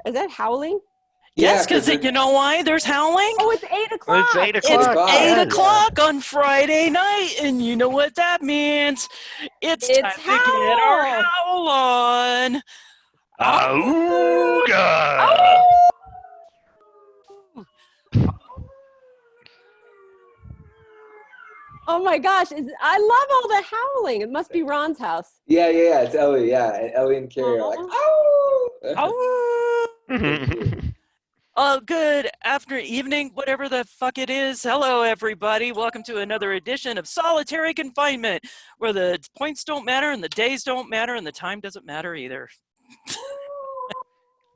Is that howling? Yes, Yeah, because you know why there's howling? Oh, it's 8 o'clock. It's 8 It's o'clock. 8 Yeah. o'clock on Friday night, and you know what that means. It's time It's to get our howl. howl on. Auga! Oh! Oh my gosh, I love all the howling. It must be Ron's house. Yeah. It's Ellie. Yeah, and Ellie and Carrie are like, oh. Good after evening, whatever the fuck it is. Hello, everybody. Welcome to another edition of Solitary Confinement, where the points don't matter and the days don't matter and the time doesn't matter either.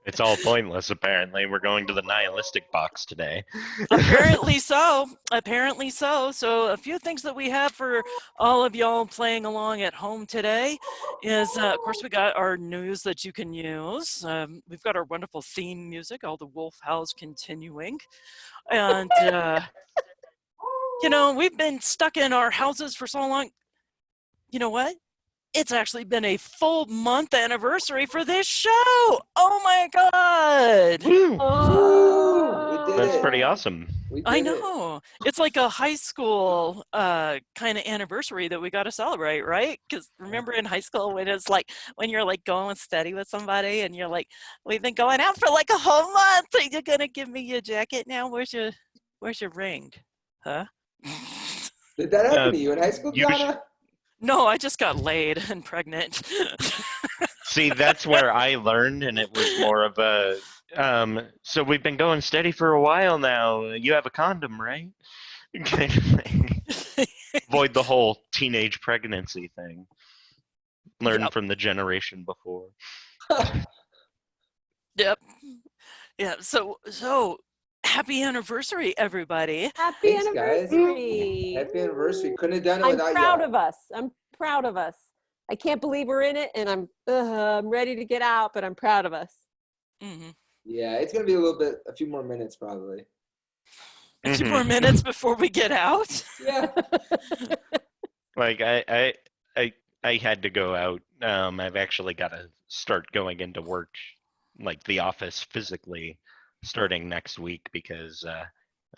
It's all pointless, apparently. We're going to the nihilistic box today. Apparently so. Apparently so. So a few things that we have for all of y'all playing along at home today is, of course, we got our news that you can use. We've got our wonderful theme music, all the wolf howls continuing. And, you know, we've been stuck in our houses for so long. You know what? It's actually been a full month anniversary for this show. Oh my God. Woo! Oh, We did That's it. pretty awesome. We did I it. know. It's like a high school kind of anniversary that we got to celebrate, right? Because remember in high school when it's like, when you're like going steady with somebody and you're like, we've been going out for like a whole month. Are you going to give me your jacket now? Where's your ring? Huh? Did that happen to you in high school, Donna? No, I just got laid and pregnant. See, that's where I learned, and it was more of a, so we've been going steady for a while now. You have a condom, right? Kind of thing. Avoid the whole teenage pregnancy thing. Learn from the generation before. Yep. Yeah. So happy anniversary, everybody. happy Thanks, guys. anniversary. Happy anniversary. Couldn't have done it I'm without proud you. of us. I'm proud of us. I can't believe we're in it, and I'm ready to get out, but I'm proud of us. Mm-hmm. Yeah, it's going to be a few more minutes probably. A few more minutes before we get out. Yeah. Like I had to go out. I've actually got to start going into work, like the office physically, starting next week because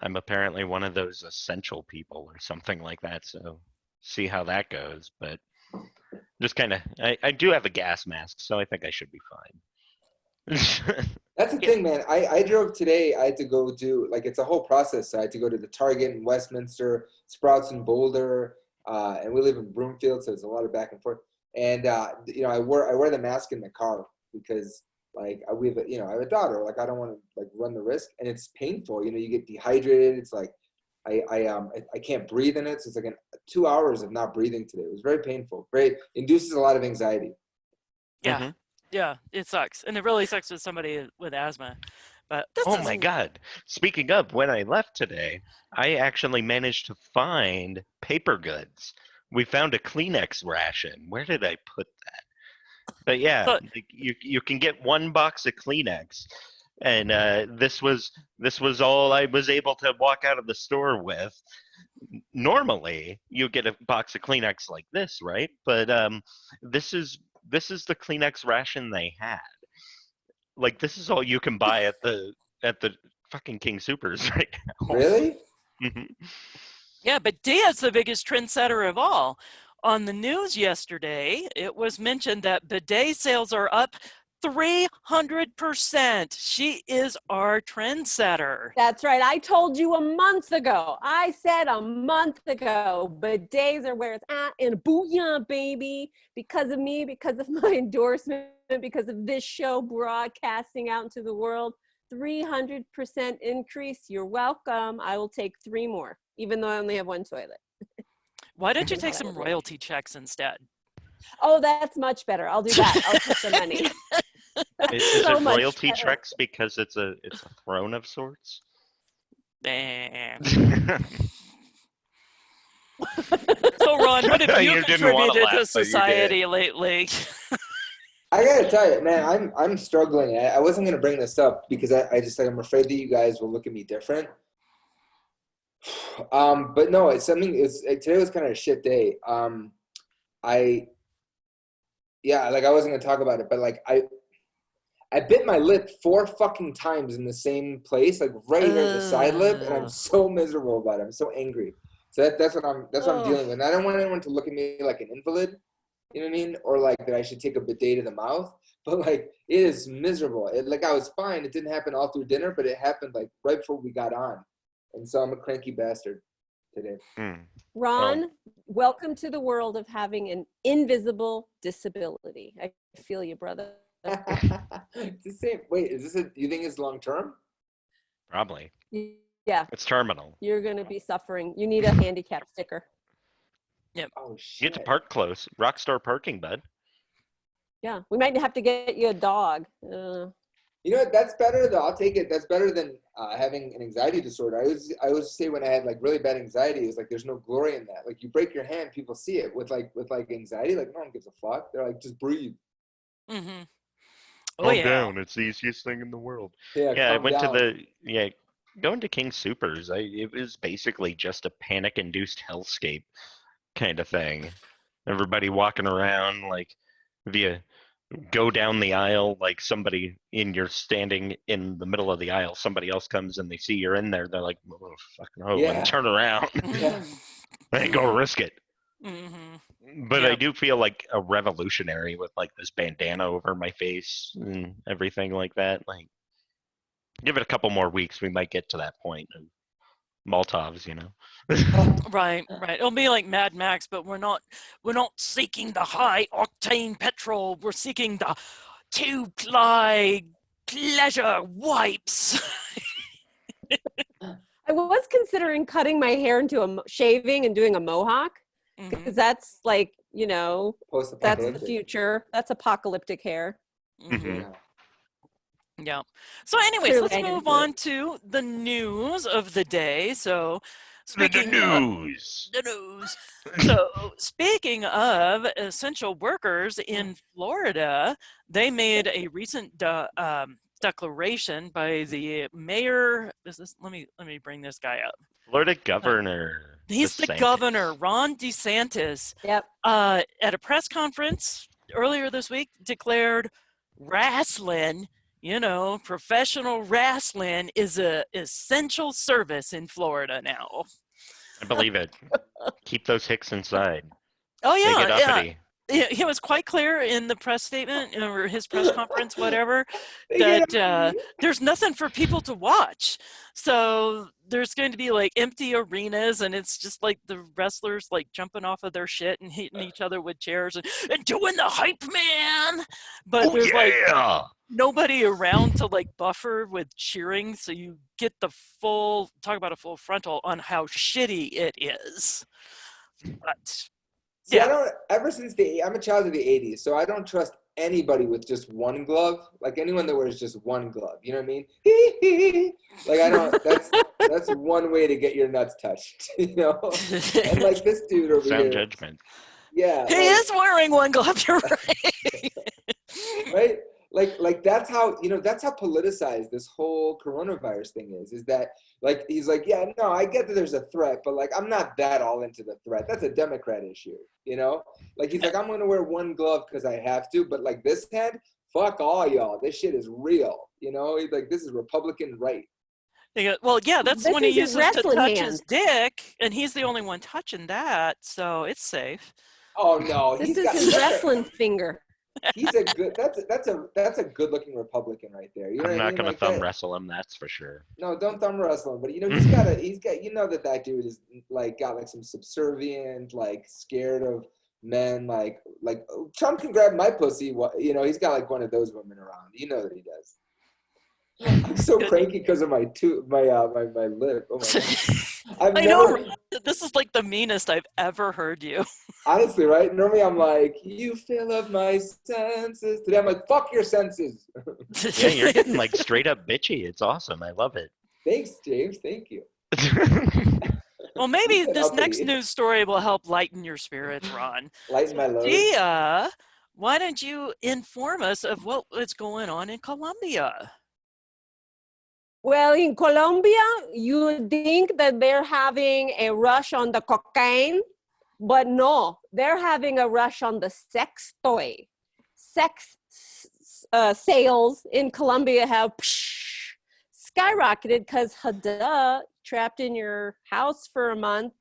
I'm apparently one of those essential people or something like that. So see how that goes. But just kind of, I do have a gas mask, so I think I should be fine. That's the thing, man. I drove today. I had to go do, like, it's a whole process. So I had to go to the Target in Westminster, Sprouts in Boulder, and we live in Broomfield, so it's a lot of back and forth. And you know, I wear the mask in the car because, like, I have a daughter. Like, I don't want to like run the risk, and it's painful. You know, you get dehydrated. It's like I can't breathe in it. So it's like 2 hours of not breathing today. It was very painful. Induces a lot of anxiety. Yeah. Mm-hmm. Yeah, it sucks. And it really sucks with somebody with asthma. But Oh my God. Speaking of, when I left today, I actually managed to find paper goods. We found a Kleenex ration. Where did I put that? But yeah, like you can get one box of Kleenex. And this was all I was able to walk out of the store with. Normally, you get a box of Kleenex like this, right? But this is the Kleenex ration they had. Like, this is all you can buy at the fucking King Supers right now. Really? Mm-hmm. Yeah, but Dia's the biggest trendsetter of all. On the news yesterday, it was mentioned that bidet sales are up 300%. She is our trendsetter. That's right. I told you a month ago. I said a month ago, bidets are where it's at, and booyah, baby, because of me, because of my endorsement, because of this show broadcasting out into the world. 300% increase. You're welcome. I will take 3 more, even though I only have 1 toilet. Why don't you take some royalty checks instead? Oh, that's much better. I'll do that. I'll put the money. Is so it much royalty better. checks because it's a throne of sorts? So Ron, what have you You didn't wanna contributed laugh, to but you society lately? I gotta tell you, man, I'm struggling. I wasn't gonna bring this up because I just, like, I'm afraid that you guys will look at me different. But no, it's something. Today was kind of a shit day. I wasn't gonna talk about it, but like I bit my lip 4 fucking times in the same place, like right here at the side lip, and I'm so miserable about it. I'm so angry. So that's what I'm dealing with. And I don't want anyone to look at me like an invalid, you know what I mean, or like that I should take a bidet to the mouth. But like it is miserable. Like I was fine. It didn't happen all through dinner, but it happened like right before we got on, and so I'm a cranky bastard today. Ron, welcome to the world of having an invisible disability. I feel you, brother. It's the same. Wait, is this you think it's long term? Probably. Yeah. It's terminal. You're going to be suffering. You need a handicap sticker. Yep. Oh shit. You get to park close. Rockstar parking, bud. Yeah. We might have to get you a dog. You know what? That's better though. I'll take it. That's better than having an anxiety disorder. I always say when I had like really bad anxiety, it's like there's no glory in that. Like you break your hand, people see it. With anxiety, like no one gives a fuck. They're like, just breathe. Mm-hmm. Calm down. It's the easiest thing in the world. Yeah, I went down. to going to King Soopers. It was basically just a panic-induced hellscape kind of thing. Everybody walking around like via. Go down the aisle like somebody you're standing in the middle of the aisle, somebody else comes and they see you're in there, they're like, oh fucking and turn around and go risk it. But I do feel like a revolutionary with like this bandana over my face and everything like that. Like give it a couple more weeks, we might get to that point of Molotovs, you know. Right. It'll be like Mad Max, but we're not seeking the high octane petrol. We're seeking the 2-ply pleasure wipes. I was considering cutting my hair into shaving and doing a mohawk, because that's like, you know, that's the future. That's apocalyptic hair. Yeah. So anyways, let's move on to the news of the day. So speaking the news. So speaking of essential workers in Florida, they made a recent declaration by the mayor. Let me bring this guy up. Florida governor. He's the governor, Ron DeSantis. Yep. At a press conference earlier this week, declared wrestling. You know, professional wrestling is a essential service in Florida now. I believe it. Keep those hicks inside. Oh yeah, Make it uppity. He was quite clear in the press statement or his press conference, whatever, that there's nothing for people to watch. So there's going to be like empty arenas, and it's just like the wrestlers like jumping off of their shit and hitting each other with chairs and doing the hype man. But there's like nobody around to like buffer with cheering, so you get the talk about a full frontal on how shitty it is. But see, I'm a child of the 80s, so I don't trust anybody with just one glove. Like anyone that wears just one glove, you know what I mean? Like I don't. That's one way to get your nuts touched, you know. And like this dude over here. Sound judgment. Yeah. He is wearing one glove. You're right. Right. Like that's how, you know, that's how politicized this whole coronavirus thing is that like, he's like, yeah, no, I get that there's a threat, but like, I'm not that all into the threat. That's a Democrat issue, you know? Like, he's like, I'm going to wear one glove because I have to, but like this head, fuck all y'all. This shit is real, you know? He's like, this is Republican right. Well, yeah, that's when he uses to touch his dick, and he's the only one touching that, so it's safe. Oh no, this is his wrestling finger. He's a good. That's a good looking Republican right there. You know I'm not gonna like thumb wrestle him. That's for sure. No, don't thumb wrestle him. But you know he's got. You know that dude is like got like some subservient, like scared of men. Like Trump can grab my pussy. You know he's got like one of those women around. You know that he does. I'm so cranky because of my lip. Oh my God. I know. This is like the meanest I've ever heard you. Honestly, right? Normally I'm like, you fill up my senses. Today I'm like, fuck your senses. Yeah, you're getting like straight up bitchy. It's awesome. I love it. Thanks, James. Thank you. Well, maybe this next news story will help lighten your spirits, Ron. Lighten my load. Gia, why don't you inform us of what is going on in Colombia? Well, in Colombia, you would think that they're having a rush on the cocaine, but no, they're having a rush on the sex toy. sales in Colombia have skyrocketed because trapped in your house for a month,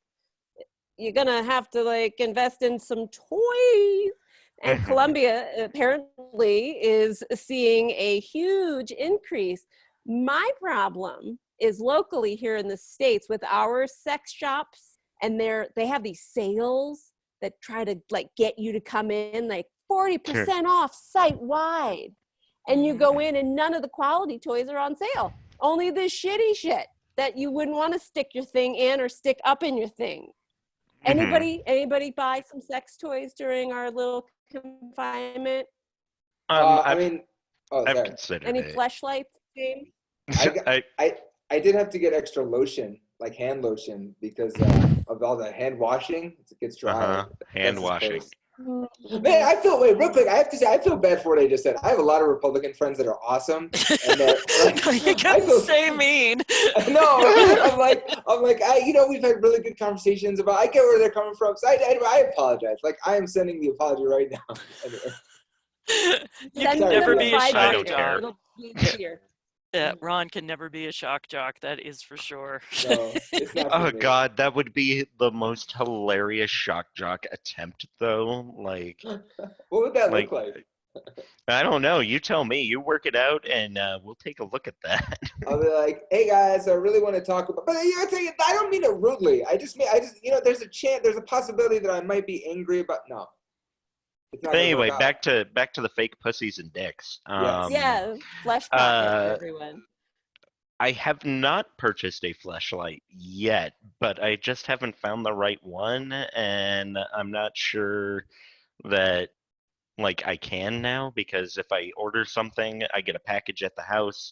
you're gonna have to like invest in some toys. And Colombia apparently is seeing a huge increase. My problem is locally here in the States with our sex shops, and they have these sales that try to like get you to come in like 40% off site wide. And you go in and none of the quality toys are on sale. Only the shitty shit that you wouldn't want to stick your thing in or stick up in your thing. Anybody buy some sex toys during our little confinement? I've sorry. considered Any it. fleshlights, James? I did have to get extra lotion, like hand lotion, because of all the hand washing. It gets dry. Hand washing. Man, wait, real quick, I have to say, I feel bad for what I just said. I have a lot of Republican friends that are awesome. And that, You can stay mean. No, I'm like, we've had really good conversations about, I get where they're coming from. So I apologize. Like, I am sending the apology right now. Anyway. You can never be a I don't shock care. jock. Yeah, Ron can never be a shock jock, that is for sure. No, it's not Oh for me. God, that would be the most hilarious shock jock attempt, though. Like, What would that look like? I don't know. You tell me. You work it out, and we'll take a look at that. I'll be like, hey guys, I really want to talk about, but I don't mean it rudely. I just, there's a possibility that I might be angry about. No. It's not But anyway, gonna work out. back to the fake pussies and dicks. Yeah, flesh pocket for everyone. I have not purchased a fleshlight yet, but I just haven't found the right one, and I'm not sure that like I can now, because if I order something, I get a package at the house.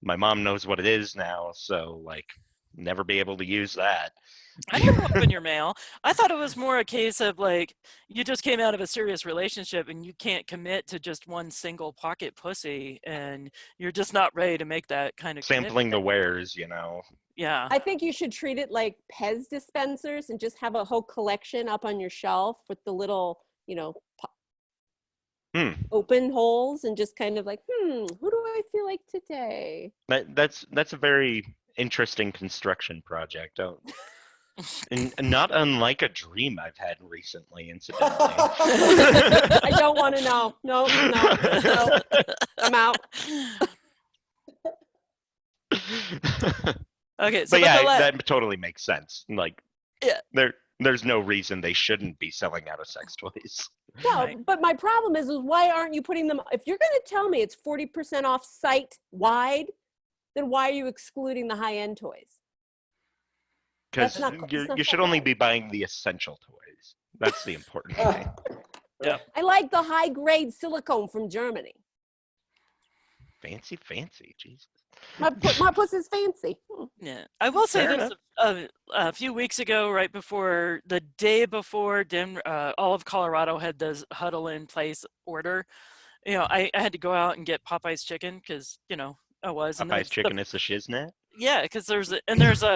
My mom knows what it is now, so like never be able to use that. I never open your mail. I thought it was more a case of like you just came out of a serious relationship and you can't commit to just one single pocket pussy, and you're just not ready to make that kind of Sampling the commitment. wares, you know. Yeah. I think you should treat it like Pez dispensers and just have a whole collection up on your shelf with the little, open holes, and just kind of like, who do I feel like today? That's a very interesting construction project. And not unlike a dream I've had recently, incidentally. I don't want to know. No, I'm out. Okay, so But yeah, that totally makes sense. Like, yeah, there's no reason they shouldn't be selling out of sex toys. No, Right. but my problem is why aren't you putting them? If you're going to tell me it's 40% off site wide, then why are you excluding the high end toys? Because you should only be buying the essential toys. That's the important thing. Yeah. I like the high grade silicone from Germany. Fancy, Jesus. My pussy's fancy. Yeah, I will say Fair this: a few weeks ago, right before the day before all of Colorado had this huddle in place order. I had to go out and get Popeye's chicken because I was. And Popeye's chicken is the shiznit. Yeah, because there's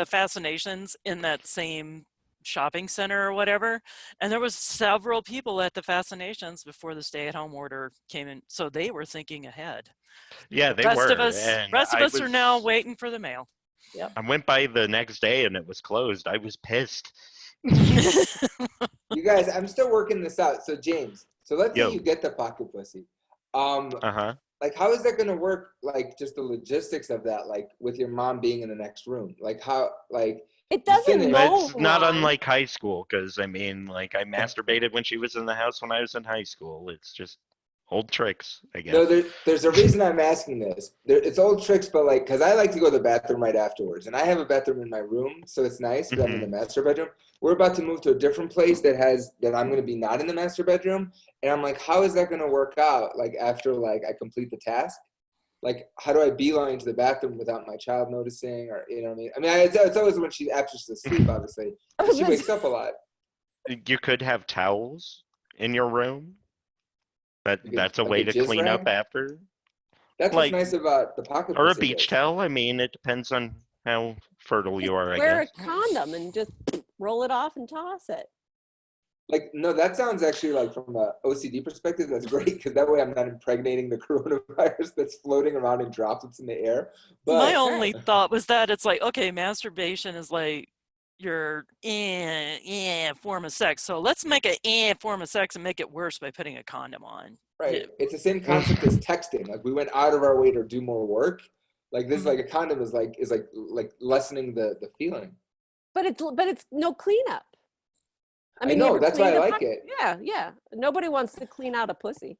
Fascinations in that same shopping center or whatever, and there was several people at the Fascinations before the stay-at-home order came in, so they were thinking ahead. Yeah, they rest were. Of us are now waiting for the mail. Yep. I went by the next day and it was closed. I was pissed. You guys, I'm still working this out. So James, let's say you get the pocket pussy. Like, how is that going to work? Like, just the logistics of that, like with your mom being in the next room, like how, like. It doesn't know. It's not unlike high school, because I mean, like, I masturbated when she was in the house when I was in high school. It's just old tricks, I guess. No, there's a reason I'm asking this. It's old tricks, but like, because I like to go to the bathroom right afterwards, and I have a bathroom in my room, so it's nice because I'm in the master bedroom. We're about to move to a different place that I'm going to be not in the master bedroom, and I'm like, how is that going to work out? Like after like I complete the task, like how do I beeline to the bathroom without my child noticing, or you know what I mean? I mean, it's always when after she's asleep, obviously. She wakes up a lot. You could have towels in your room. That's a like way a to jizz clean rag? up after. That's like, what's nice about the pocket or a pussy beach is. towel. I mean, it depends on how fertile you are, I Wear guess. a condom and just roll it off and toss it. Like, no, that sounds actually like from a OCD perspective, that's great because that way I'm not impregnating the coronavirus that's floating around in droplets in the air. My But only thought was that it's like, okay, masturbation is like your form of sex. So let's make a form of sex and make it worse by putting a condom on. right, it's the same concept as texting. Like we went out of our way to do more work. Like this, like a condom is like lessening the feeling. But it's no cleanup. I mean, know, you ever that's why I cleaned a like puck- it. Yeah. Nobody wants to clean out a pussy.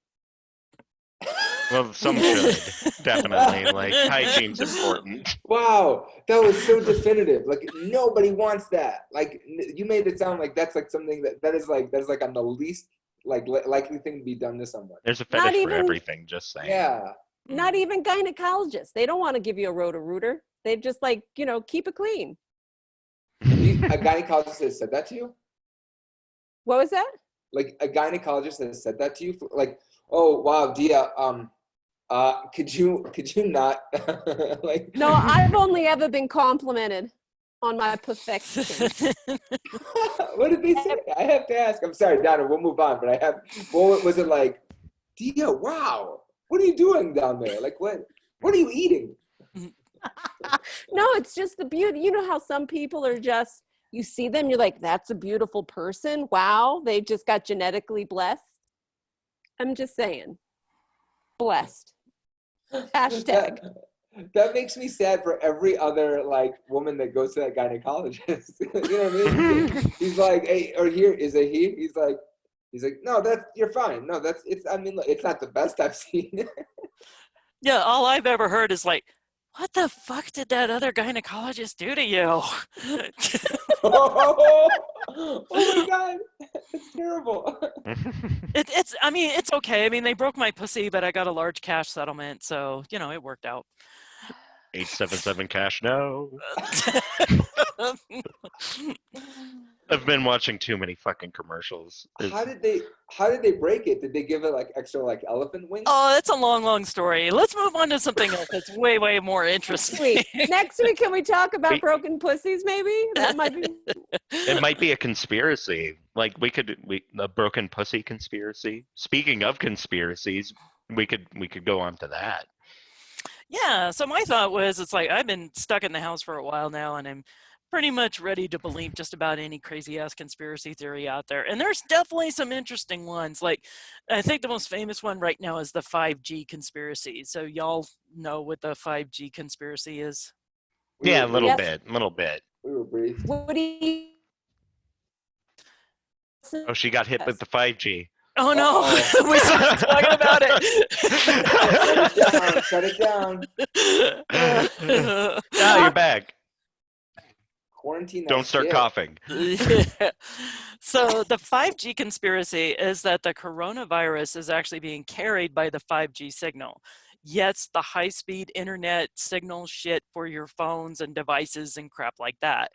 Well, some should definitely. Like hygiene's important. Wow, that was so definitive. Like nobody wants that. Like you made it sound like that's like something that is like on the least like likely thing to be done to someone. There's a Not fetish for even- everything. Just saying. Yeah. Not even gynecologists. They don't want to give you a roto-rooter. They just like, keep it clean. A gynecologist has said that to you? What was that? Like a gynecologist has said that to you? Like, oh wow, Dia, could you not like No, I've only ever been complimented on my perfection. what did they say? I have to ask. I'm sorry, Donna, we'll move on, but what was it like? Dia, wow, what are you doing down there? Like what are you eating? No, it's just the beauty. You know how some people are just, you see them, you're like, that's a beautiful person. Wow, they just got genetically blessed. I'm just saying. Blessed. Hashtag. That makes me sad for every other like woman that goes to that gynecologist. You know what I mean? He's like, hey, or here is it he? He's like, no, you're fine. No, I mean, look, it's not the best I've seen. Yeah, all I've ever heard is like, what the fuck did that other gynecologist do to you? Oh my God, it's terrible. It's okay. I mean, they broke my pussy, but I got a large cash settlement, so it worked out. 877 cash no. I've been watching too many fucking commercials. How did they break it? Did they give it like extra like elephant wings? Oh, it's a long, long story. Let's move on to something else that's way, way more interesting. Next week, can we talk about broken pussies? Maybe that might be. It might be a conspiracy. Like a broken pussy conspiracy. Speaking of conspiracies, we could go on to that. Yeah. So my thought was, it's like I've been stuck in the house for a while now, and I'm pretty much ready to believe just about any crazy ass conspiracy theory out there. And there's definitely some interesting ones. Like, I think the most famous one right now is the 5G conspiracy. So y'all know what the 5G conspiracy is? Yeah, a little Yes. bit. We were briefed. What do you? Oh, she got hit with the 5G. Oh no, we started talking about it. Shut it down. Now you're back. Quarantine. Don't start coughing. So the 5G conspiracy is that the coronavirus is actually being carried by the 5G signal. Yes, the high-speed internet signal shit for your phones and devices and crap like that.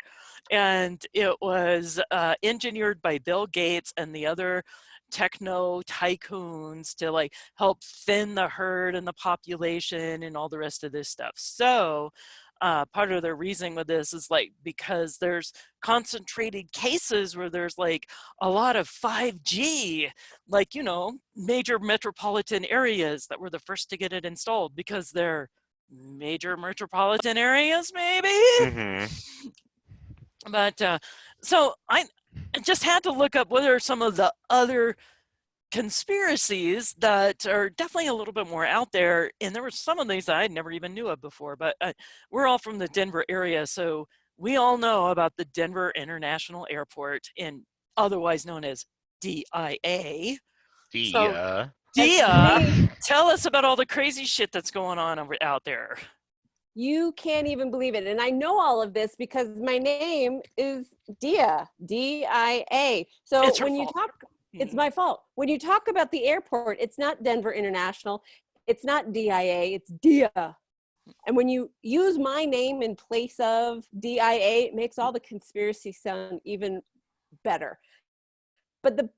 And it was engineered by Bill Gates and the other techno tycoons to like help thin the herd and the population and all the rest of this stuff. So part of their reasoning with this is like because there's concentrated cases where there's like a lot of 5G, like major metropolitan areas that were the first to get it installed because they're major metropolitan areas, maybe. Mm-hmm. But so I just had to look up what are some of the other conspiracies that are definitely a little bit more out there, and there were some of these that I never even knew of before, but we're all from the Denver area, so we all know about the Denver International Airport, and otherwise known as DIA. So, Dia, tell us about all the crazy shit that's going on out there. You can't even believe it. And I know all of this because my name is Dia, D-I-A. So It's her when you fault. talk, it's my fault. When you talk about the airport, it's not Denver International. It's not DIA, it's Dia. And when you use my name in place of DIA, it makes all the conspiracy sound even better. But the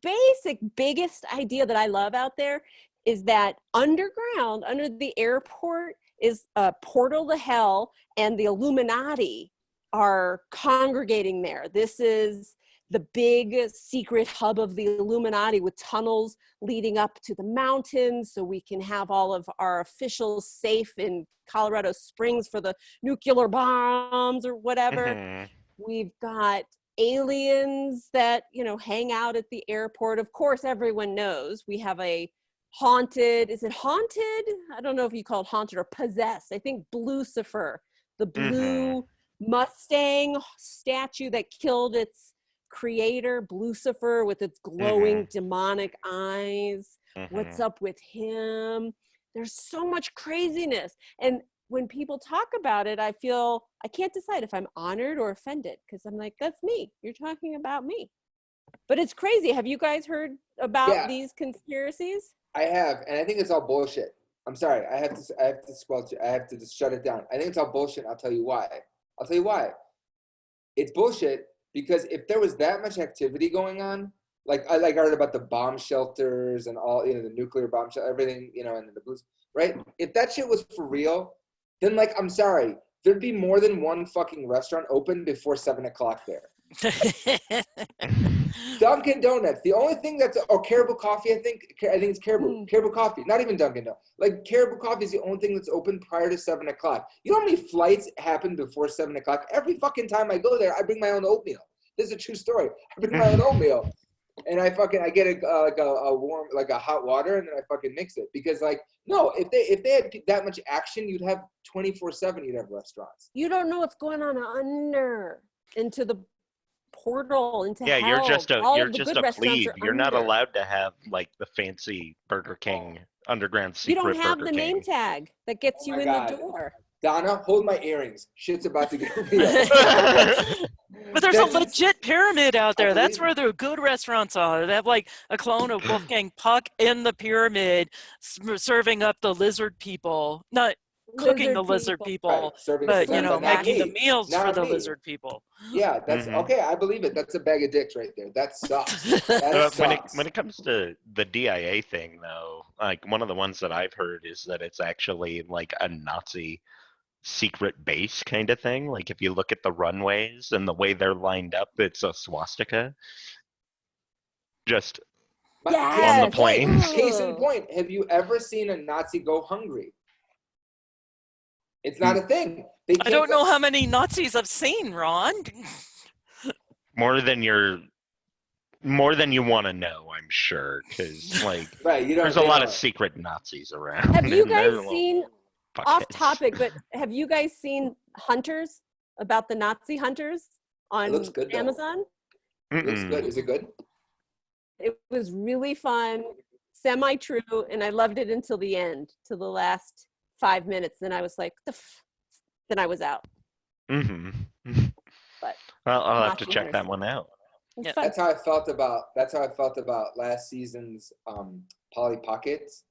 biggest idea that I love out there is that underground, under the airport, is a portal to hell, and the Illuminati are congregating there. This is the big secret hub of the Illuminati with tunnels leading up to the mountains so we can have all of our officials safe in Colorado Springs for the nuclear bombs or whatever. Mhm. We've got aliens that, you know, hang out at the airport. Of course, everyone knows we have a haunted, is it haunted? I don't know if you call it haunted or possessed. I think Lucifer, the blue Mustang statue that killed its creator, Lucifer, with its glowing demonic eyes. What's up with him? There's so much craziness. And when people talk about it, I feel I can't decide if I'm honored or offended because I'm like, that's me. You're talking about me. But it's crazy. Have you guys heard about these conspiracies? I have, and I think it's all bullshit. I'm sorry. I have to squelch it. I have to just shut it down. I think it's all bullshit. I'll tell you why. It's bullshit because if there was that much activity going on, like I heard about the bomb shelters and all, you know, the nuclear bomb shelter, everything, you know, and the blues, right? If that shit was for real, then like, I'm sorry, there'd be more than one fucking restaurant open before 7 o'clock there. Dunkin' Donuts, the only thing that's, or Caribou Coffee, I think it's Caribou Coffee, not even Dunkin' Donuts. Like Caribou Coffee is the only thing that's open prior to 7 o'clock. You know how many flights happen before 7 o'clock? Every fucking time I go there, I bring my own oatmeal. This is a true story. I bring my own oatmeal. And I get a warm, like a hot water, and then I fucking mix it because like, no, if they had that much action, you'd have 24/7. You'd have restaurants. You don't know what's going on under into the portal into hell. You're just a plebe. You're not under. allowed to have like the fancy Burger King underground secret. You don't have Burger the King. name tag that gets you in the door. Donna, hold my earrings. Shit's about to get real. But there's a legit pyramid out there. That's where the good restaurants are. They have like a clone of Wolfgang Puck in the pyramid serving up the lizard people. Not cooking the lizard people, right, but, you know, making the meals for the lizard people. Yeah, that's okay. I believe it. That's a bag of dicks right there. That sucks. That sucks. When it comes to the DIA thing, though, like one of the ones that I've heard is that it's actually like a Nazi secret base kind of thing. Like if you look at the runways and the way they're lined up, it's a swastika. Just on the planes. Case in point, have you ever seen a Nazi go hungry? It's not a thing. I don't know how many Nazis I've seen, Ron. More than you want to know, I'm sure, because like there's a lot of secret Nazis around. Have you guys seen, off topic, but have you guys seen Hunters, about the Nazi hunters on Amazon? It looks good. Is it good? It was really fun, semi-true, and I loved it until the end, to the last 5 minutes. Then I was like, then I was out. But I'll have to check that one out. Yeah. That's how I felt about last season's Polly Pockets.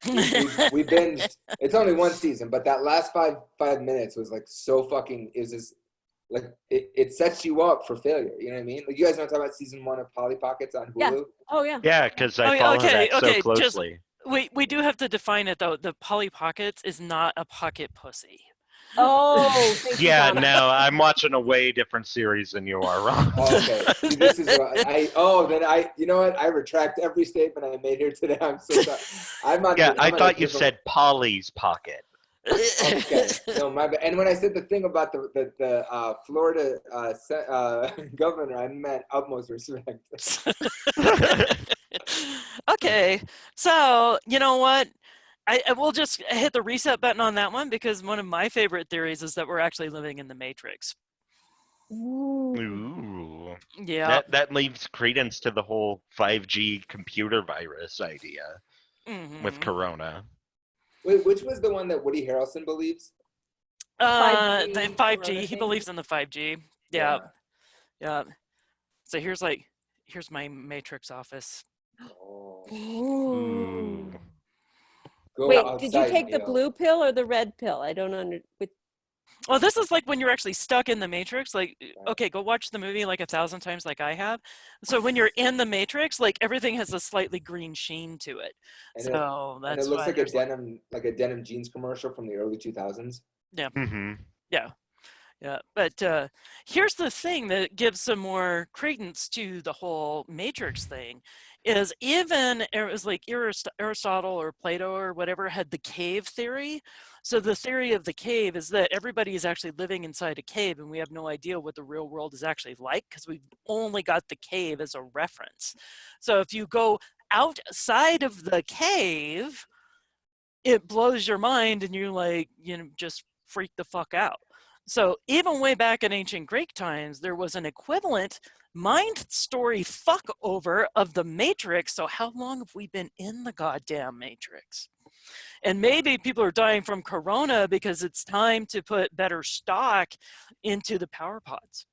we binged. It's only one season, but that last five minutes was like so fucking. Is this like it sets you up for failure? You know what I mean? Like you guys know what I'm talking about season 1 of Polly Pockets on Hulu. Yeah. Oh yeah. Yeah, because I follow that so closely. We do have to define it though. The Polly Pockets is not a pocket pussy. Oh, yeah, no, I'm watching a way different series than you are, Ron. Okay, this is you know what? I retract every statement I made here today. I'm so sorry. I thought you said Polly's Pocket. Okay, no, my bad. And when I said the thing about the Florida governor, I meant utmost respect. Okay, so you know what? I will just hit the reset button on that one because one of my favorite theories is that we're actually living in the Matrix. Ooh. Yeah. That leaves credence to the whole 5G computer virus idea with Corona. Wait, which was the one that Woody Harrelson believes? 5G. The 5G. He believes in the 5G. Yeah. So here's my Matrix office. Ooh. Wait, did you take the blue pill or the red pill? I don't understand. Well, this is like when you're actually stuck in the Matrix. Like, okay, go watch the movie like 1,000 times like I have. So when you're in the Matrix, like everything has a slightly green sheen to it. That's and it looks like a denim jeans commercial from the early 2000s. Yeah. Mm-hmm. Yeah. Yeah, but here's the thing that gives some more credence to the whole matrix thing is even it was like Aristotle or Plato or whatever had the cave theory. So the theory of the cave is that everybody is actually living inside a cave and we have no idea what the real world is actually like because we've only got the cave as a reference. So if you go outside of the cave, it blows your mind and you're like, just freak the fuck out. So even way back in ancient Greek times, there was an equivalent mind story fuck over of the Matrix. So how long have we been in the goddamn Matrix? And maybe people are dying from corona because it's time to put better stock into the power pods.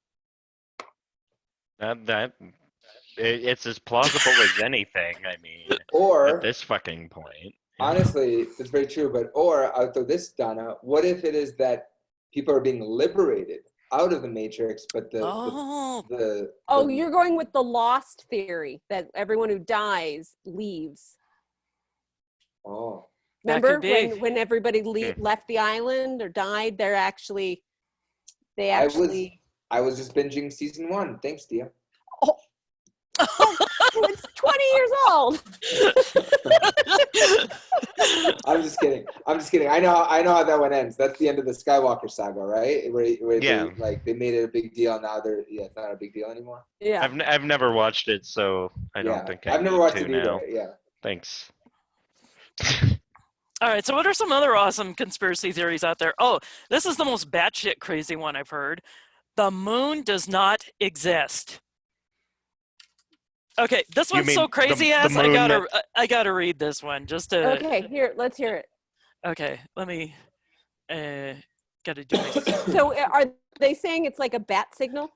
It's as plausible as anything. I mean, Or at this fucking point. honestly, it's very true. But or I'll throw this, Donna. What if it is that people are being liberated out of the matrix, but you're going with the lost theory that everyone who dies leaves. Oh, remember when everybody left the island or died? I was just binging season 1. Thanks, Dia. Oh, it's 20 years old. I'm just kidding. I know how that one ends. That's the end of the Skywalker saga, right? Where they made it a big deal. Now it's not a big deal anymore. Yeah. I've never watched it, so I don't think I've never watched it now. either. Yeah. Thanks. All right, so what are some other awesome conspiracy theories out there? Oh, this is the most batshit crazy one I've heard. The moon does not exist. Okay, this one's so crazy ass. I gotta read this one just to. Okay, let's hear it. Okay, let me. Gotta do it. So, are they saying it's like a bat signal?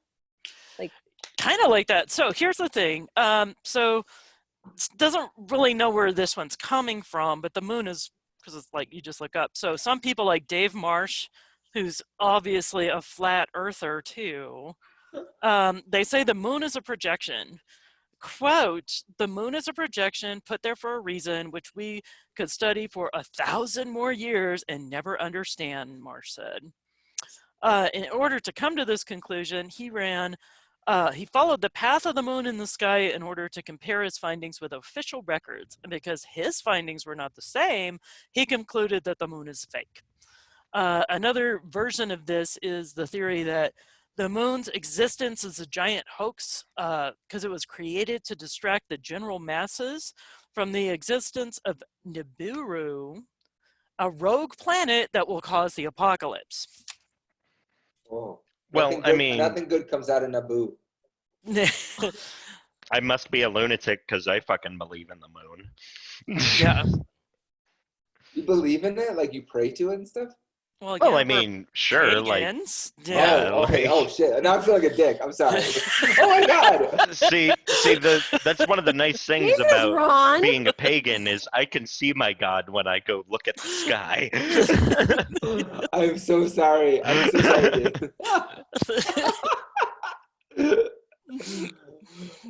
Like. Kind of like that. So here's the thing. So doesn't really know where this one's coming from, but the moon is because it's like you just look up. So some people like Dave Marsh, who's obviously a flat earther too. They say the moon is a projection. Quote, the moon is a projection put there for a reason, which we could study for 1,000 more years and never understand, Marsh said. In order to come to this conclusion, he followed the path of the moon in the sky in order to compare his findings with official records. And because his findings were not the same, he concluded that the moon is fake. Another version of this is the theory that the moon's existence is a giant hoax because it was created to distract the general masses from the existence of Nibiru, a rogue planet that will cause the apocalypse. Oh, well, nothing good comes out of Naboo. I must be a lunatic because I fucking believe in the moon. Yeah. You believe in it? Like you pray to it and stuff? Well, I mean, sure, pagans. like, yeah. Oh, okay. Oh shit! Now I feel like a dick. I'm sorry. Oh my god. See, that's one of the nice things Jesus, about Ron. being a pagan is I can see my God when I go look at the sky. I'm so sorry. I'm so sorry.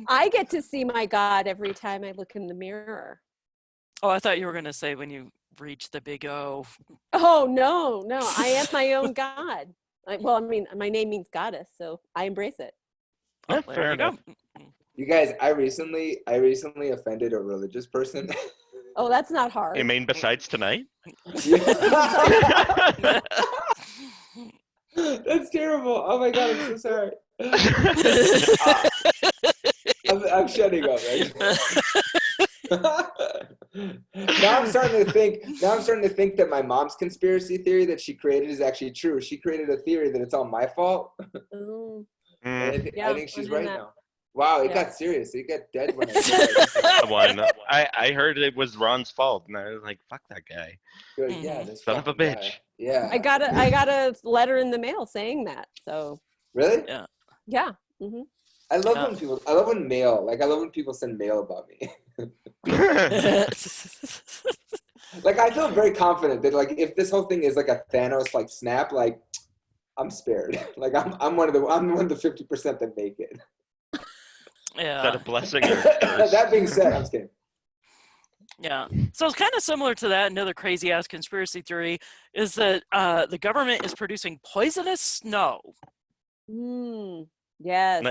I get to see my God every time I look in the mirror. Oh, I thought you were going to say when you reach the big O. Oh, no. I am my own God. My name means goddess, so I embrace it. Oh, fair enough. You guys, I recently offended a religious person. Oh, that's not hard. You mean besides tonight? That's terrible. Oh my god, I'm so sorry. I'm shutting up. Now I'm starting to think that my mom's conspiracy theory that she created is actually true. She created a theory that it's all my fault. I think she's right now. Wow, it got serious. It got dead when I said it. I heard it was Ron's fault, and I was like, "Fuck that guy." Yeah, this son of a bitch. Guy. Yeah. I got a letter in the mail saying that. So. Really? Yeah. Yeah. Mm-hmm. I love when people send mail about me. Like I feel very confident that like if this whole thing is like a Thanos like snap, like I'm spared. Like I'm one of the 50% that make it. Yeah. Is that a blessing or a curse? That being said, I'm just kidding. Yeah. So it's kind of similar to that. Another crazy ass conspiracy theory is that the government is producing poisonous snow. Yes.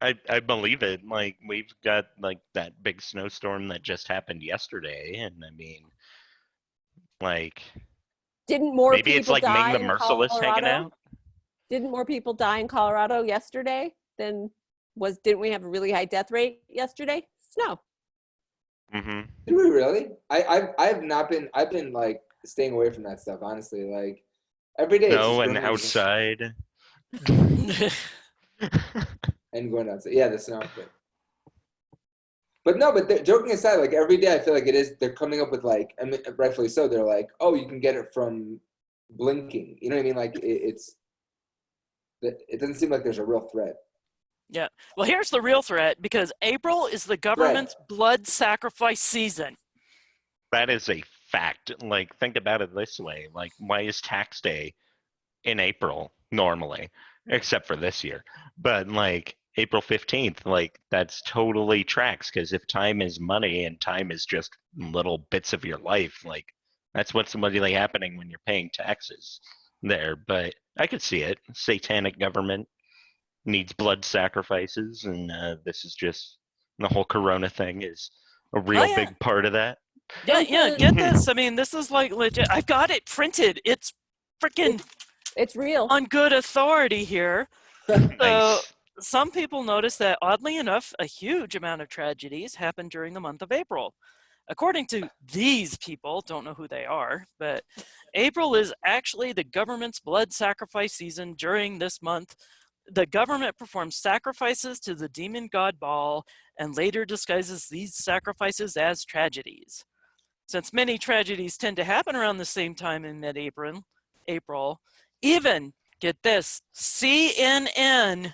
I believe it. Like, we've got like that big snowstorm that just happened yesterday, and I mean, like, Didn't more maybe it's people like Ming die the in Merciless hanging Colorado? out. Didn't more people die in Colorado yesterday than didn't we have a really high death rate yesterday? Snow. Mm-hmm. Did we really? I've not been. I've been like staying away from that stuff. Honestly, like every day it's just No, and rumors outside. and going outside. Yeah, the snow. But no, but joking aside, like every day I feel like it is. They're coming up with like, I mean, rightfully so. They're like, oh, you can get it from blinking. You know what I mean? Like it doesn't seem like there's a real threat. Yeah. Well, here's the real threat, because April is the government's blood sacrifice season. That is a fact. Like, think about it this way. Like, why is tax day in April normally, except for this year? But like April 15th, like that's totally tracks, because if time is money and time is just little bits of your life, like that's what's really happening when you're paying taxes there. But I could see it. Satanic government needs blood sacrifices, and this is just the whole Corona thing is a real yeah. big part of that. Yeah, get this. I mean, this is like legit. I've got it printed. It's freaking It's real. on good authority here. Nice. So some people notice that, oddly enough, a huge amount of tragedies happen during the month of April. According to these people, don't know who they are, but April is actually the government's blood sacrifice season. During this month, the government performs sacrifices to the demon god Baal and later disguises these sacrifices as tragedies. Since many tragedies tend to happen around the same time in mid-April, even, get this, CNN,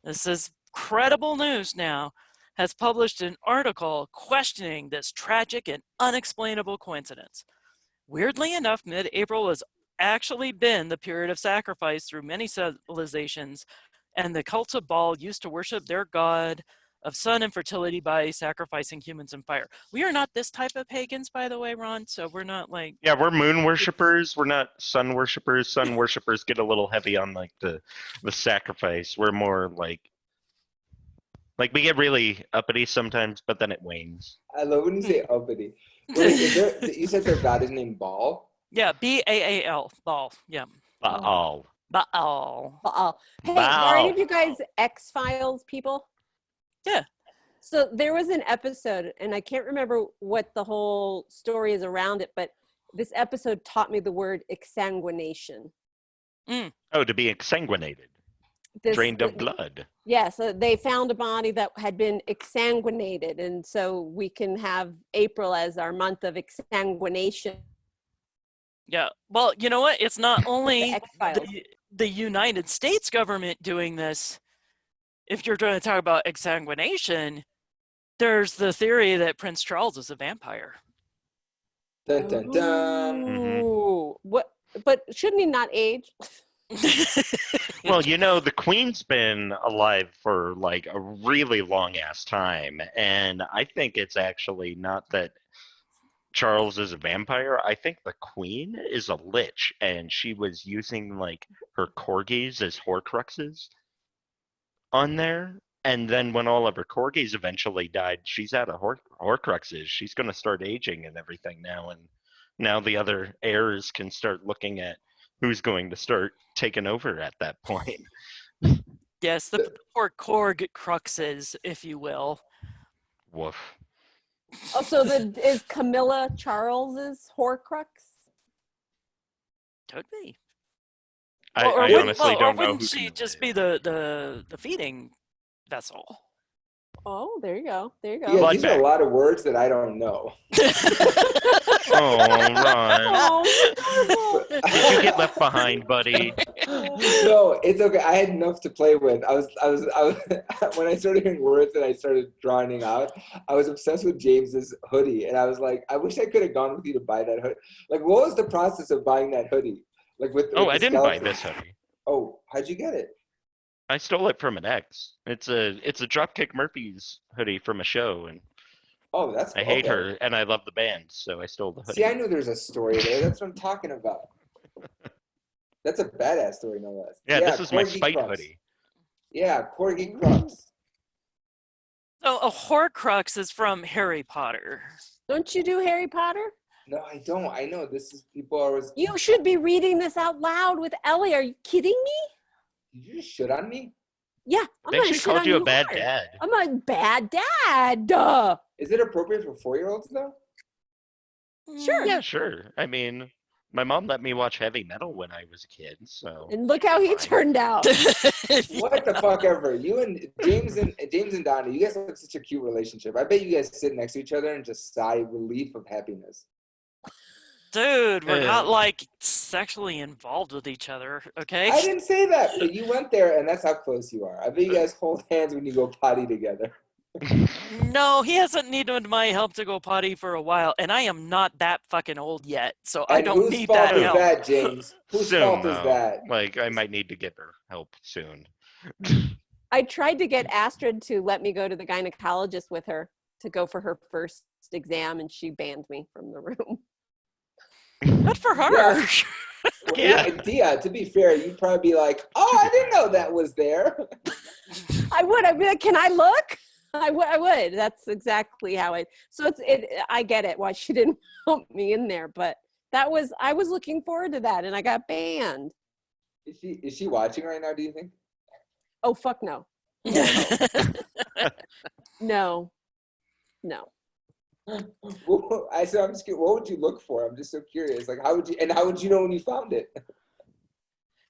this is credible news now, has published an article questioning this tragic and unexplainable coincidence. Weirdly enough, mid-April has actually been the period of sacrifice through many civilizations, and the cults of Baal used to worship their god of sun and fertility by sacrificing humans in fire. We are not this type of pagans, by the way, Ron, so we're not like... Yeah, we're moon worshippers. We're not sun worshippers. Sun worshippers get a little heavy on like the sacrifice. We're more like we get really uppity sometimes, but then it wanes. I love when you say uppity. Wait, you said their god is named Baal? Yeah, Baal, Baal, yeah. Baal. Baal. Baal. Hey, Baal. are any of you guys X-Files people? Yeah. So there was an episode, and I can't remember what the whole story is around it, but this episode taught me the word exsanguination. Oh, to be exsanguinated. Drained of blood. Yeah, so they found a body that had been exsanguinated, and so we can have April as our month of exsanguination. Yeah, well, you know what? It's not only X-Files. the United States government doing this. If you're trying to talk about exsanguination, there's the theory that Prince Charles is a vampire. Dun, dun, dun. Ooh, what? But shouldn't he not age? Well, you know, the Queen's been alive for like a really long ass time, and I think it's actually not that Charles is a vampire. I think the Queen is a lich, and she was using like her corgis as Horcruxes on there. And then when all of her corgis eventually died, she's out of Horcruxes. She's going to start aging and everything now, and now the other heirs can start looking at who's going to start taking over at that point. Yes, the poor Korg cruxes, if you will. Woof. Oh, so is Camilla Charles's Horcrux? Could be. I honestly don't know. Wouldn't she just be the feeding vessel? Oh, there you go. There you go. Yeah, Blood these bag. are a lot of words that I don't know. Oh, Ron. Oh, Did you get left behind, buddy? No, it's okay. I had enough to play with. I was when I started hearing words and I started drawing out, I was obsessed with James's hoodie, and I was like, I wish I could have gone with you to buy that hoodie. Like, what was the process of buying that hoodie? Like with Oh, the I didn't buy skeleton? this hoodie. Oh, how'd you get it? I stole it from an ex. It's a Dropkick Murphys hoodie from a show, and Oh, that's I hate okay. her, and I love the band, so I stole the hoodie. See, I knew there's a story there. That's what I'm talking about. That's a badass story, no less. Yeah, this is my Corgi spite Crux. hoodie. Yeah, Corgi Crux. So a Horcrux is from Harry Potter. Don't you do Harry Potter? No, I don't. I know this is people always. You should be reading this out loud with Ellie. Are you kidding me? Did you just shit on me? Yeah, I I'm think gonna she shit called on you a you bad hard. dad. I'm a bad dad. Duh. Is it appropriate for 4-year-olds though? Sure. Yeah, sure. I mean, my mom let me watch heavy metal when I was a kid, so. And look how he Fine. turned out. What the fuck ever? You and James and Donna, you guys have such a cute relationship. I bet you guys sit next to each other and just sigh relief of happiness. Dude, we're not Yeah. like sexually involved with each other, okay? I didn't say that, but you went there, and that's how close you are. I bet you guys hold hands when you go potty together. No, he hasn't needed my help to go potty for a while, and I am not that fucking old yet, so I And don't whose need fault that is help. that, James? Whose Soon, fault is though. that? Like, I might need to get her help soon. I tried to get Astrid to let me go to the gynecologist with her to go for her first exam, and she banned me from the room. Good for her. Yeah. Yeah. Dia, to be fair, you'd probably be like, oh, I didn't know that was there. I'd be like, can I look? I would. That's exactly how so I get it why she didn't help me in there, but I was looking forward to that and I got banned. Is she watching right now, do you think? Oh, fuck no. No. I'm just curious, what would you look for? I'm just so curious. Like, how would you know when you found it?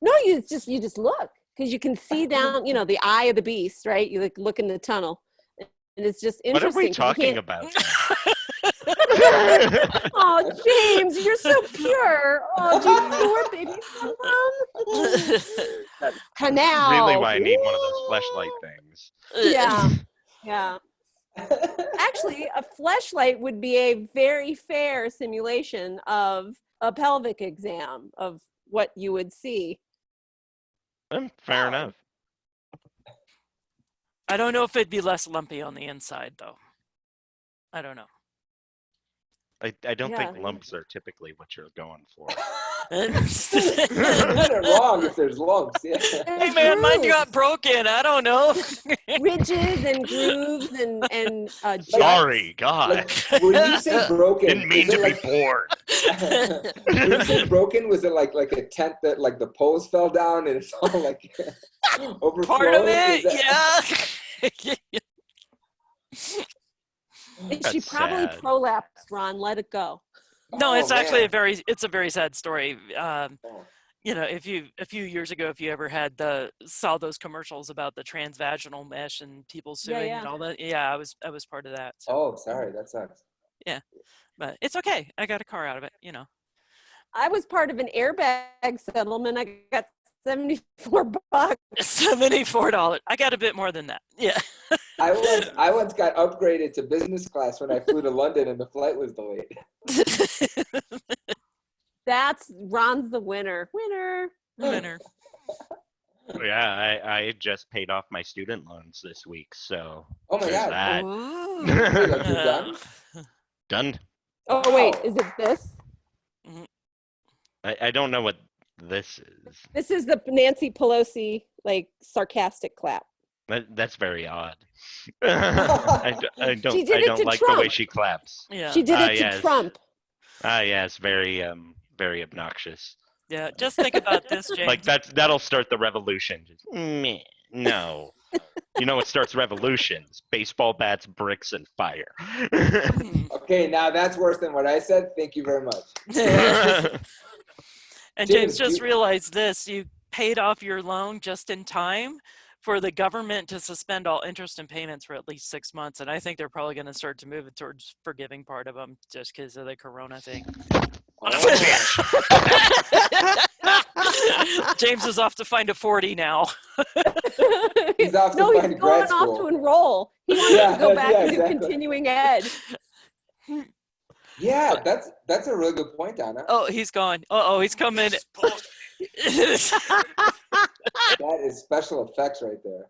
No, you just look because you can see down, the eye of the beast, right? You look in the tunnel, and it's just What are interesting. we talking about? Oh, James, you're so pure. Oh, do you know where babies come from? Canal. Really why I need one of those fleshlight things. Yeah. Actually, a fleshlight would be a very fair simulation of a pelvic exam of what you would see. Fair enough. I don't know if it'd be less lumpy on the inside, though. I don't know. I don't Yeah. think lumps are typically what you're going for. You're doing it wrong if there's lumps. Yeah. Hey man, mine got broken. I don't know. Ridges and grooves and juts. Sorry, God. Like, when you say broken, Didn't mean is to it be like, bored. when you say broken, was it like a tent that like the poles fell down and it's all like overflowing? Part of Is it, that- yeah. She That's probably sad. prolapsed, Ron. Let it go. No, Oh, it's actually man. it's a very sad story. Oh. A few years ago, if you ever saw those commercials about the transvaginal mesh and people suing Yeah. and all that, yeah, I was part of that. So. Oh, sorry, that sucks. But it's okay. I got a car out of it, I was part of an airbag settlement. I got $74. $74. I got a bit more than that. Yeah. I once got upgraded to business class when I flew to London and the flight was delayed. That's Ron's the winner. Winner. Yeah, I just paid off my student loans this week, so Oh my there's God. that. Ooh. Wait, like you're done? Done. Oh wait, Wow. is it this? I don't know what this is. This is the Nancy Pelosi sarcastic clap. That's very odd. I don't She did it to like the way Trump. she claps. Yeah. She did it to yes. Trump. Yes, very very obnoxious. Yeah. Just think about this, James. Like that'll start the revolution. Just, meh, no. You know what starts revolutions? Baseball bats, bricks, and fire. Okay, now that's worse than what I said. Thank you very much. And James, James just realized this. You paid off your loan just in time for the government to suspend all interest and payments for at least 6 months. And I think they're probably going to start to move it towards forgiving part of them just because of the corona thing. James is off to find a 40 now. He's off to He's find going grad off school. to enroll. He wants to go back and do exactly. continuing ed. Yeah, that's a really good point, Donna. Oh, he's gone. Uh-oh, he's coming. That is special effects right there.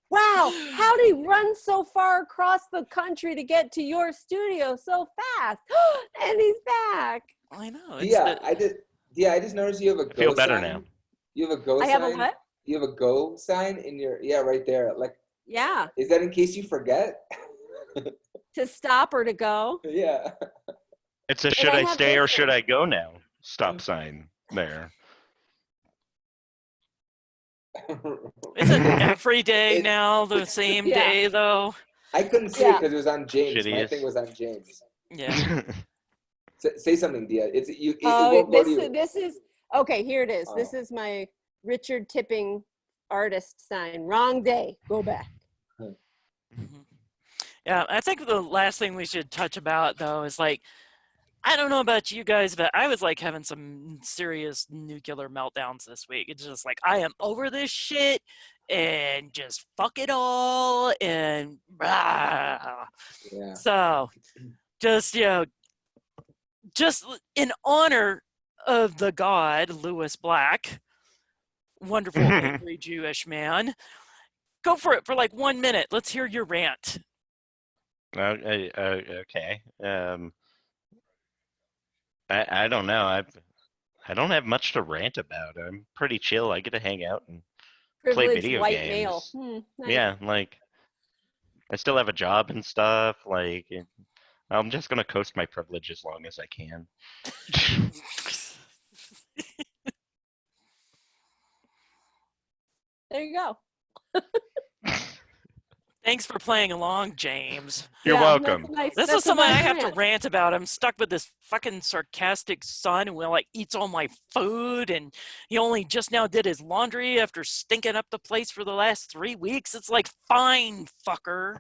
Wow, how did he run so far across the country to get to your studio so fast? And he's back. I know. I just noticed you have a I feel go better sign. now. You have a go I sign. have a what? You have a go sign in your right there. Like, Yeah, is that in case you forget? to stop or to go. Yeah. It's a And should I I have stay this or should one. I go now stop sign there. Isn't every day It- now the same Yeah. day though? I couldn't see it Yeah. because it was on James. My Shittiest. thing was on James. Yeah. Say something, Dia. It's you. It Oh, won't go to you. this is okay. Here it is. This Oh. is my Richard Tipping artist sign. Wrong day. Go back. Mhm. Yeah, I think the last thing we should touch about though is like, I don't know about you guys, but I was like having some serious nuclear meltdowns this week. It's just like I am over this shit and just fuck it all and blah. Yeah. So just just in honor of the god Lewis Black, wonderful angry Jewish man. Go for it for like 1 minute. Let's hear your rant. Okay. I don't know. I don't have much to rant about. I'm pretty chill. I get to hang out and play Privileged video white games. male. Nice. Yeah, like I still have a job and stuff. Like I'm just gonna coast my privilege as long as I can. There you go. Thanks for playing along, James. You're Yeah, welcome. This That's is a something I nice have to rant. rant about. I'm stuck with this fucking sarcastic son who like eats all my food, and he only just now did his laundry after stinking up the place for the last 3 weeks. It's like, fine, fucker.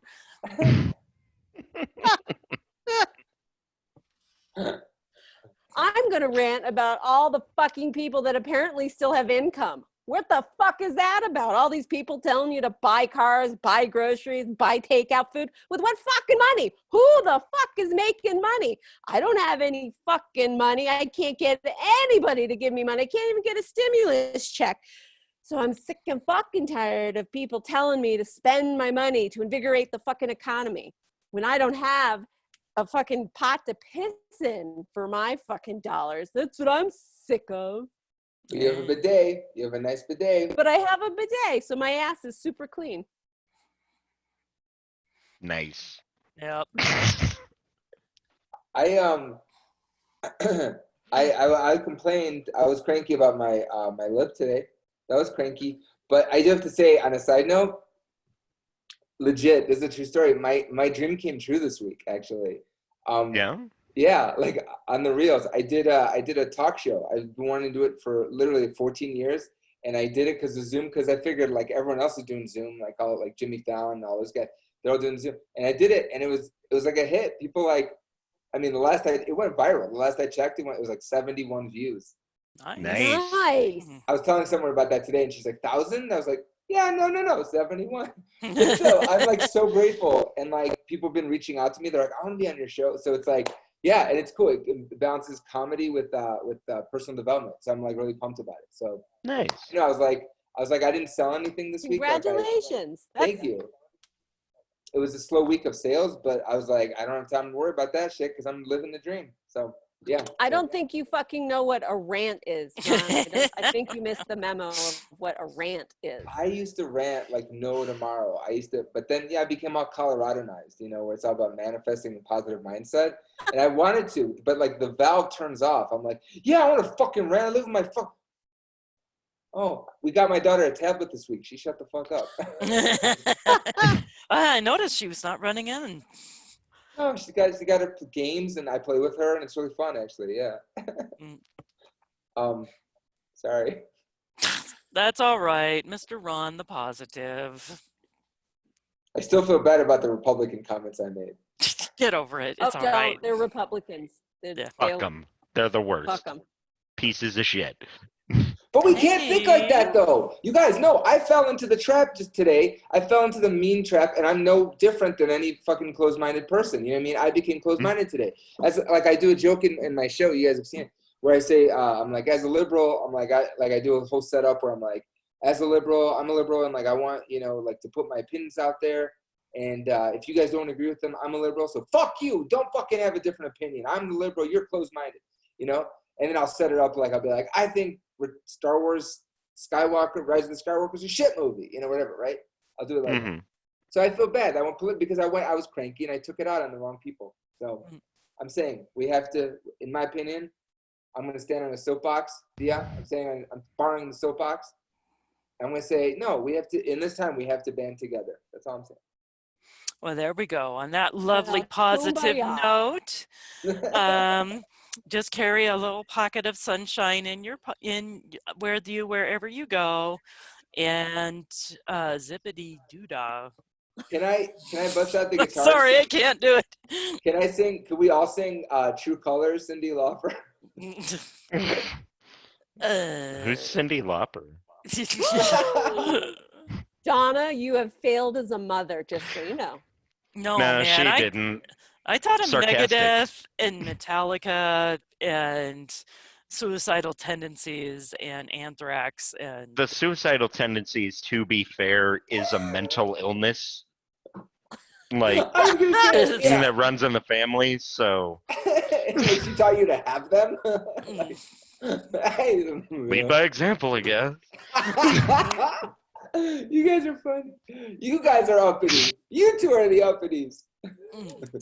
I'm going to rant about all the fucking people that apparently still have income. What the fuck is that about? All these people telling you to buy cars, buy groceries, buy takeout food. With what fucking money? Who the fuck is making money? I don't have any fucking money. I can't get anybody to give me money. I can't even get a stimulus check. So I'm sick and fucking tired of people telling me to spend my money to invigorate the fucking economy when I don't have a fucking pot to piss in for my fucking dollars. That's what I'm sick of. You have a bidet. You have a nice bidet. But I have a bidet, so my ass is super clean. Nice. Yep. I I complained. I was cranky about my my lip today. That was cranky. But I do have to say, on a side note, legit, this is a true story. My dream came true this week, actually. Yeah. Yeah, like on the reels. I did a talk show. I've been wanting to do it for literally 14 years, and I did it because of Zoom. Because I figured like everyone else is doing Zoom, like all like Jimmy Fallon and all those guys, they're all doing Zoom. And I did it, and it was like a hit. People like, I mean, it went viral. The last I checked, it was like 71 views. Nice. I was telling someone about that today, and she's like, 1,000? I was like, yeah, no, 71. But still, I'm like so grateful, and like people have been reaching out to me. They're like, I want to be on your show. So it's like, yeah, and it's cool. It balances comedy with personal development. So I'm like really pumped about it. So Nice. you know, I was like, I didn't sell anything this week. Congratulations. Thank you. It was a slow week of sales, but I was like, I don't have time to worry about that shit because I'm living the dream. So yeah. I don't think you fucking know what a rant is, John. I think you missed the memo of what a rant is. I used to rant like no tomorrow. But then I became all Coloradonized, you know, where it's all about manifesting a positive mindset. And I wanted to, but like the valve turns off. I'm like, yeah, I want to fucking rant. I live with my fuck. Oh, we got my daughter a tablet this week. She shut the fuck up. I noticed she was not running in. Oh, she got her games, and I play with her, and it's really fun, actually. Yeah. Sorry. That's all right, Mr. Ron the Positive. I still feel bad about the Republican comments I made. Get over it. It's all don't. right. They're Republicans. Fuck them. They're the worst. Fuck them. Pieces of shit. But we can't think like that, though. You guys know I fell into the trap just today. I fell into the mean trap, and I'm no different than any fucking closed-minded person. You know what I mean? I became closed-minded today. As like I do a joke in my show. You guys have seen it, where I say I'm like, as a liberal, I'm like I do a whole setup where I'm like, as a liberal, I'm a liberal, and like I want, like to put my opinions out there. And if you guys don't agree with them, I'm a liberal. So fuck you. Don't fucking have a different opinion. I'm the liberal. You're closed-minded. And then I'll set it up like I'll be like, I think Star Wars Skywalker, Rise of the Skywalker is a shit movie. Whatever, right? I'll do it like that. So I feel bad. I went because I was cranky and I took it out on the wrong people. So I'm saying we have to, in my opinion, I'm going to stand on a soapbox. Yeah, I'm saying I'm borrowing the soapbox. I'm going to say, no, we have to, in this time, we have to band together. That's all I'm saying. Well, there we go. On that lovely positive kumbaya. note, just carry a little pocket of sunshine wherever you go, and zippity doodah. Can I bust out the guitar? Sorry, I can't do it. Can I sing? Can we all sing True Colors, Cyndi Lauper? Who's Cyndi Lauper? Donna, you have failed as a mother, just so you know. No, No, man, she didn't. I taught him Sarcastic. Megadeth and Metallica and Suicidal Tendencies and Anthrax and The suicidal tendencies, to be fair, is a mental illness. Like, I was gonna say, yeah. that runs in the family, so. She taught you to have them? Lead by example, I guess. You guys are funny. You guys are uppity. You two are the uppities.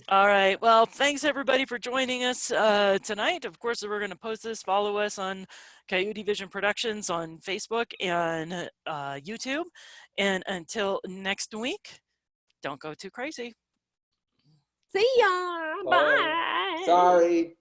All right. Well, thanks everybody for joining us tonight. Of course, we're going to post this. Follow us on Coyote Vision Productions on Facebook and YouTube. And until next week, don't go too crazy. See ya. Bye. Sorry.